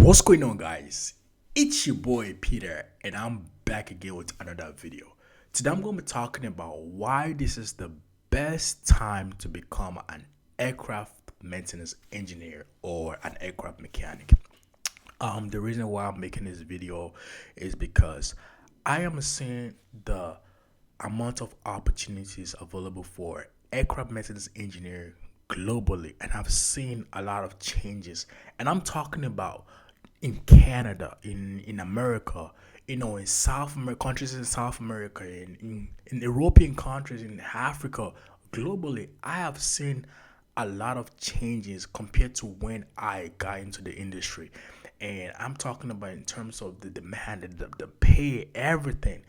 What's going on, guys? It's your boy Peter, and I'm back again with another video. Today, I'm going to be talking about why this is the best time to become an aircraft maintenance engineer or an aircraft mechanic. The reason why I'm making this video is because I am seeing the amount of opportunities available for aircraft maintenance engineer globally, and I've seen a lot of changes. And I'm talking about in Canada, in America, in South America, countries in South America, in European countries, in Africa, globally, I have seen a lot of changes compared to when I got into the industry. And I'm talking about in terms of the demand, the pay, everything.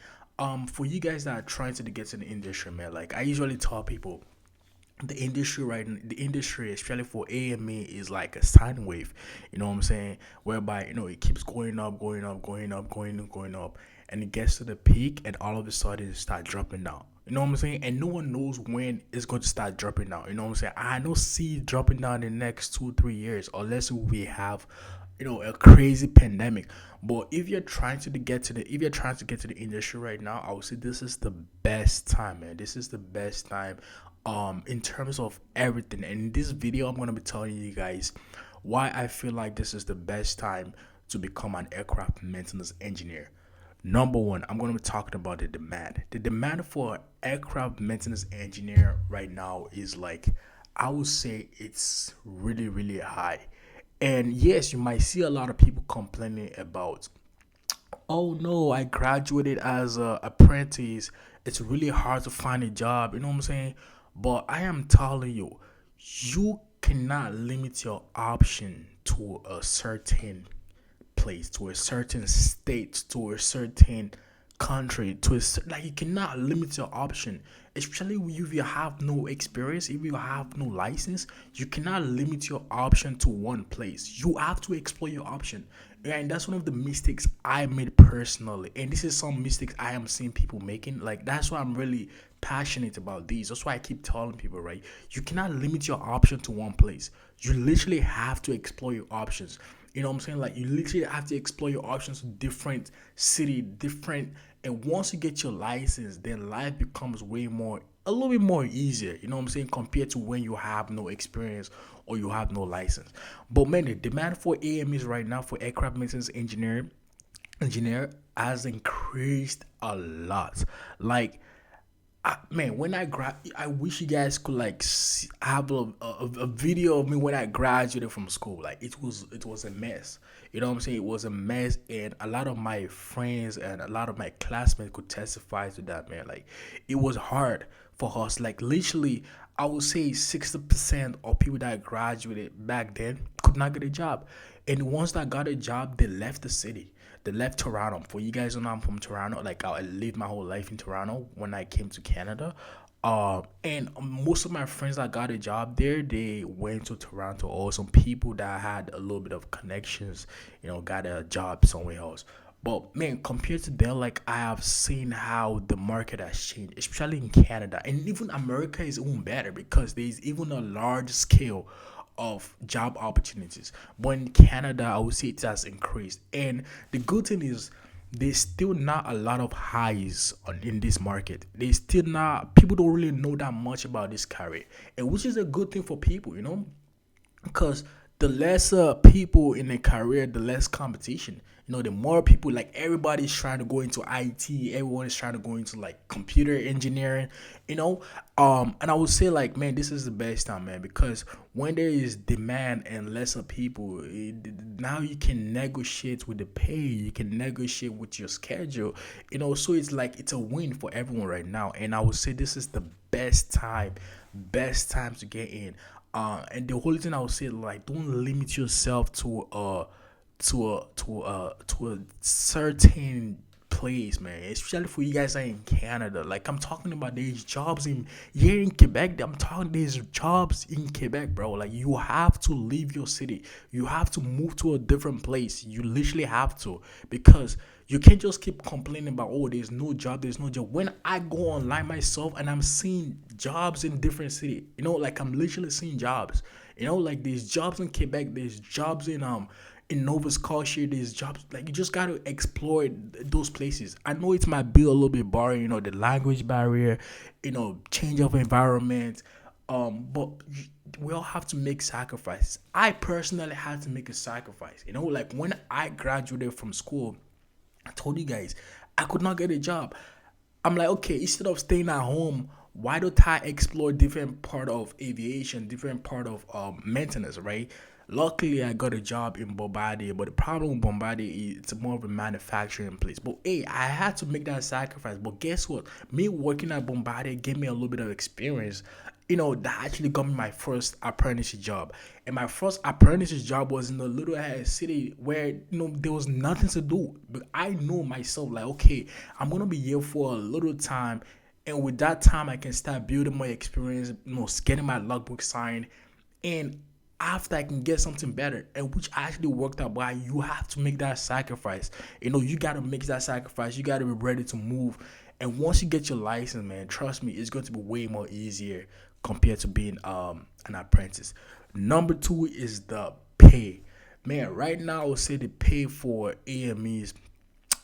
For you guys that are trying to get to the industry, man, like I usually tell people, the industry, especially for AME, is like a sine wave. You know what I'm saying? Whereby it keeps going up, going up, going up, going up, and it gets to the peak, and all of a sudden it start dropping down. You know what I'm saying? And no one knows when it's going to start dropping down. You know what I'm saying? I don't see it dropping down in the next 2 3 years unless we have a crazy pandemic. But if you're trying to get to the industry right now, I would say this is the best time, man. This is the best time in terms of everything. And in this video, I'm gonna be telling you guys why I feel like this is the best time to become an aircraft maintenance engineer. Number one, I'm going to be talking about the demand. The demand for aircraft maintenance engineer right now is like, I would say it's really, really high. And yes, you might see a lot of people complaining about, oh no, I graduated as a apprentice. It's really hard to find a job. You know what I'm saying? But I am telling you, you cannot limit your option to a certain place, to a certain state, to a certain country, like you cannot limit your option, especially if you have no experience, if you have no license. You cannot limit your option to one place. You have to explore your option. And that's one of the mistakes I made personally, and this is some mistakes I am seeing people making. Like, that's why I'm really passionate about these. That's why I keep telling people, right? You cannot limit your option to one place. You literally have to explore your options. You know what I'm saying? Like, you literally have to explore your options to different city, different. And once you get your license, then life becomes a little bit more easier. You know what I'm saying? Compared to when you have no experience or you have no license. But man, the demand for AMEs right now for aircraft maintenance engineer has increased a lot. Like, man, I wish you guys could like have a video of me when I graduated from school. Like, it was a mess. You know what I'm saying? It was a mess, and a lot of my friends and a lot of my classmates could testify to that, man. Like, it was hard for us. Like, literally, I would say 60% of people that graduated back then could not get a job, and the ones that got a job, they left the city. They left Toronto. For you guys who know, I'm from Toronto. Like, I lived my whole life in Toronto when I came to Canada. And most of my friends that got a job there, they went to Toronto. Or some people that had a little bit of connections, got a job somewhere else. But man, compared to them, like, I have seen how the market has changed, especially in Canada, and even America is even better because there's even a large scale of job opportunities. But in Canada, I would say it has increased. And the good thing is, there's still not a lot of highs in this market. There's still not, people don't really know that much about this career, and which is a good thing for people, because the lesser people in a career, the less competition. The more people, like, everybody's trying to go into IT, everyone is trying to go into like computer engineering, and I would say, like, man, this is the best time, man, because when there is demand and lesser people, now you can negotiate with the pay, you can negotiate with your schedule, so it's like it's a win for everyone right now. And I would say this is the best time to get in. And the whole thing I would say, like, don't limit yourself to a certain place, man. Especially for you guys that are in Canada. Like, I'm talking about these jobs in here in Quebec. I'm talking these jobs in Quebec, bro. Like, you have to leave your city. You have to move to a different place. You literally have to, because you can't just keep complaining about, oh, there's no job, there's no job. When I go online myself and I'm seeing jobs in different city, like, I'm literally seeing jobs. Like, there's jobs in Quebec, there's jobs In Nova Scotia, there's jobs like you just gotta explore those places. I know it might be a little bit boring, the language barrier, change of environment, but we all have to make sacrifices. I personally had to make a sacrifice. Like when I graduated from school, I told you guys I could not get a job. I'm like, okay, instead of staying at home, why don't I explore different part of aviation, different part of maintenance, right? Luckily, I got a job in Bombardier, but the problem with Bombardier is it's more of a manufacturing place. But hey, I had to make that sacrifice. But guess what? Me working at Bombardier gave me a little bit of experience. That actually got me my first apprenticeship job. And my first apprenticeship job was in a little ass city where, there was nothing to do. But I know myself, like, okay, I'm going to be here for a little time. And with that time, I can start building my experience, getting my logbook signed. And after I can get something better, and which actually worked out, but you have to make that sacrifice. You got to make that sacrifice. You got to be ready to move. And once you get your license, man, trust me, it's going to be way more easier compared to being an apprentice. Number two is the pay. Man, right now I would say the pay for AMEs,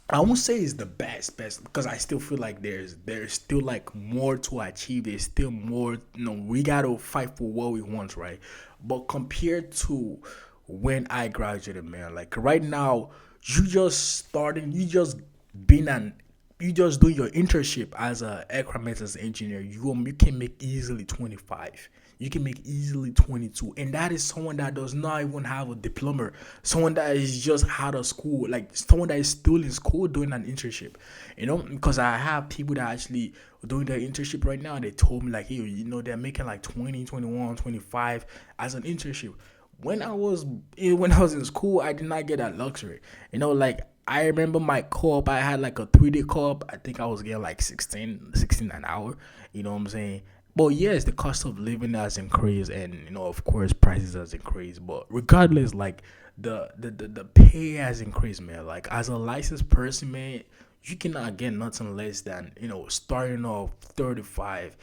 I won't say it's the best because I still feel like there's still like more to achieve. There's still more. We gotta fight for what we want, right? But compared to when I graduated, man, like right now, you just starting, you just doing your internship as a aircraft maintenance engineer. You can make easily 25. You can make easily 22, and that is someone that does not even have a diploma, someone that is just out of school, like someone that is still in school doing an internship. Because I have people that actually doing their internship right now, and they told me like, hey, they're making like 20, 21, 25 as an internship. When I was in school, I did not get that luxury. Like I remember my co-op, I had like a 3-day co-op. I think I was getting like 16 an hour. You know what I'm saying? But yes, the cost of living has increased, and of course, prices has increased. But regardless, like the pay has increased, man. Like as a licensed person, man, you cannot get nothing less than starting off 35,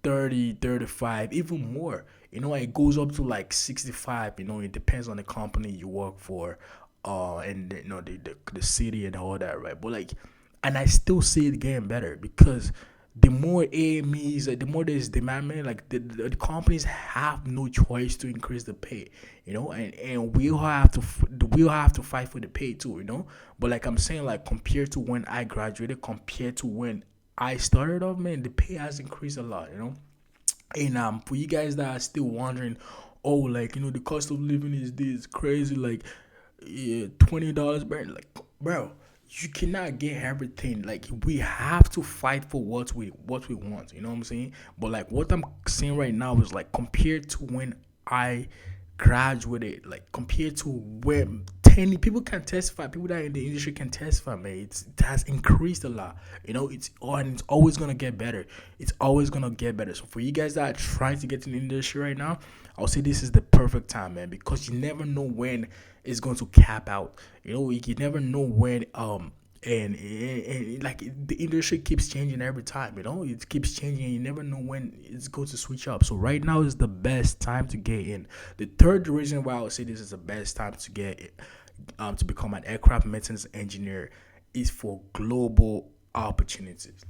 30, 35, even more. It goes up to like 65. It depends on the company you work for, and the city and all that, right? But like, and I still see it getting better because the more AMEs, the more there's demand, man, like the companies have no choice to increase the pay, and we all have to fight for the pay too, But like I'm saying, like compared to when I graduated, compared to when I started off, man, the pay has increased a lot. And for you guys that are still wondering, oh, like the cost of living is this crazy, like yeah, $20, bro, you cannot get everything. Like we have to fight for what we want. You know what I'm saying? But like what I'm saying right now is like compared to when I graduated, like compared to when 10 people can testify, people that are in the industry can testify, man. It has increased a lot. And it's always gonna get better. It's always gonna get better. So for you guys that are trying to get in the industry right now, I'll say this is the perfect time, man, because you never know when it's going to cap out. You never know when and like the industry keeps changing every time. It keeps changing, and you never know when it's going to switch up. So right now is the best time to get in. The third reason why I would say this is the best time to get to become an aircraft maintenance engineer is for global opportunities.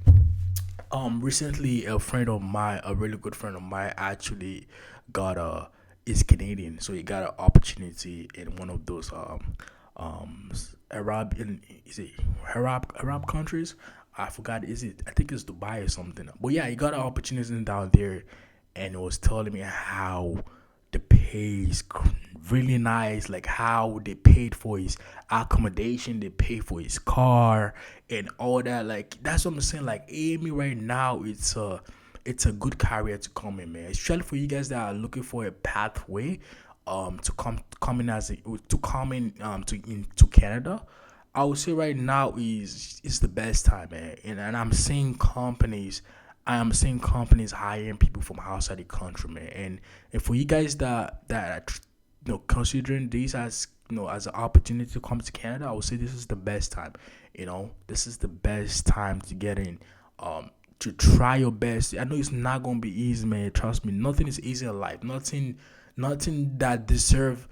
Recently a really good friend of mine actually got is Canadian, so he got an opportunity in one of those um is it Arab countries. I forgot, I think it's Dubai or something. But yeah, he got an opportunity down there, and it was telling me how the pay is really nice, like how they paid for his accommodation, they paid for his car and all that. Like that's what I'm saying. Like Amy right now, it's a good career to come in, man. Especially for you guys that are looking for a pathway to come in to come in into Canada. I would say right now is the best time, man. And I am seeing companies hiring people from outside the country, man. And for you guys that are considering this as an opportunity to come to Canada, I would say this is the best time. This is the best time to get in. To try your best. I know it's not gonna be easy, man. Trust me, nothing is easy in life. Nothing that deserve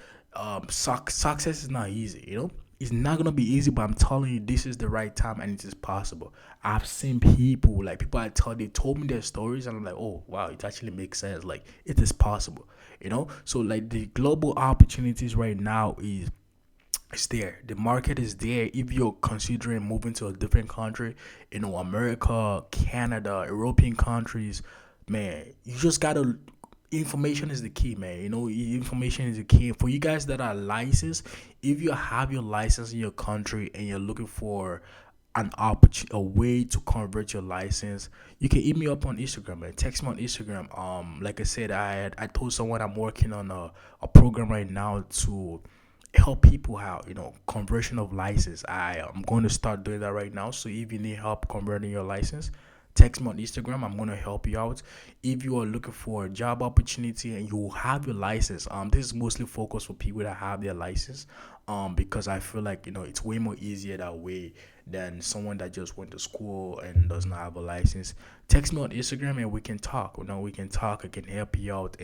success is not easy, it's not gonna be easy, but I'm telling you, this is the right time and it is possible. I've seen people, like people they told me their stories, and I'm like, oh wow, it actually makes sense. Like it is possible, So like the global opportunities right now is it's there. The market is there. If you're considering moving to a different country, America, Canada, European countries, man, you just gotta. Information is the key, man. Information is the key for you guys that are licensed. If you have your license in your country and you're looking for an opportunity, a way to convert your license, you can hit me up on Instagram, man. Text me on Instagram. Like I said, I told someone I'm working on a program right now to help people out, conversion of license. I am going to start doing that right now. So if you need help converting your license, text me on Instagram. I'm going to help you out. If you are looking for a job opportunity and you have your license, this is mostly focused for people that have their license, because I feel like it's way more easier that way than someone that just went to school and does not have a license. Text me on Instagram and we can talk. We can talk. I can help you out.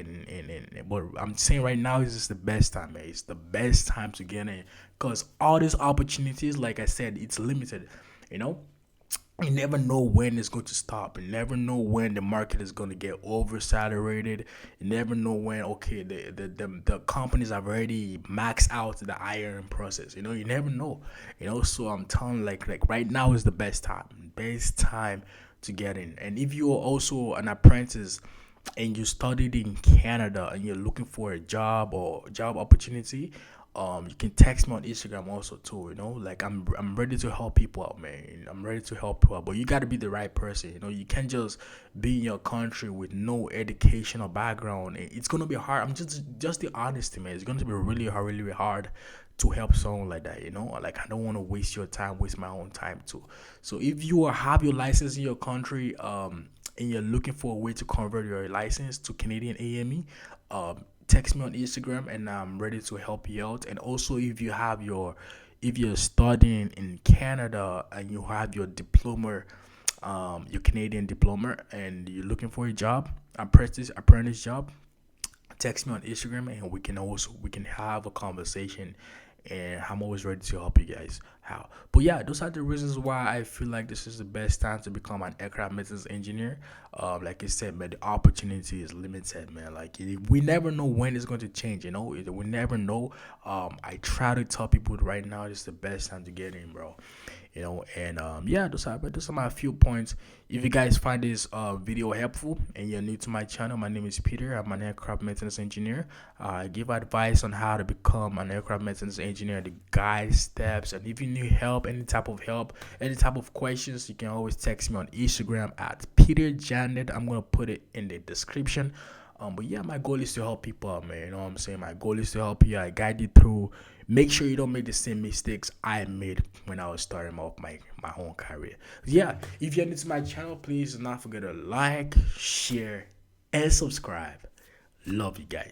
But I'm saying right now is the best time, man. It's the best time to get in, because all these opportunities, like I said, it's limited. You know, you never know when it's going to stop. You never know when the market is going to get oversaturated. You never know when, okay, the companies have already maxed out the hiring process. You never know. So I'm telling, like right now is the best time to get in. And if you are also an apprentice and you studied in Canada and you're looking for a job or job opportunity, you can text me on Instagram also too. Like I'm ready to help people out, man. I'm ready to help people out, but you got to be the right person. You can't just be in your country with no educational background. It's gonna be hard. I'm just the honesty, man. It's gonna be really hard, really hard to help someone like that. Like I don't want to waste your time, waste my own time too. So if you have your license in your country, and you're looking for a way to convert your license to Canadian AME, text me on Instagram and I'm ready to help you out. And also, if you're studying in Canada and you have your diploma, your Canadian diploma, and you're looking for a job, apprentice job, text me on Instagram and we can have a conversation, and I'm always ready to help you guys out. But yeah, those are the reasons why I feel like this is the best time to become an aircraft maintenance engineer. Like I said, man, the opportunity is limited, man. Like we never know when it's going to change. We never know. I try to tell people right now this is the best time to get in, bro. And yeah, those are my few points. If you guys find this video helpful and you're new to my channel, my name is Peter. I'm an aircraft maintenance engineer. I give advice on how to become an aircraft maintenance engineer, the guide steps, and if you need help, any type of questions, you can always text me on Instagram at Peter Janet. I'm gonna put it in the description. But yeah, my goal is to help people out, man. You know what I'm saying? My goal is to help you. I guide you through. Make sure you don't make the same mistakes I made when I was starting off my own career. Yeah, if you're new to my channel, please do not forget to like, share, and subscribe. Love you guys.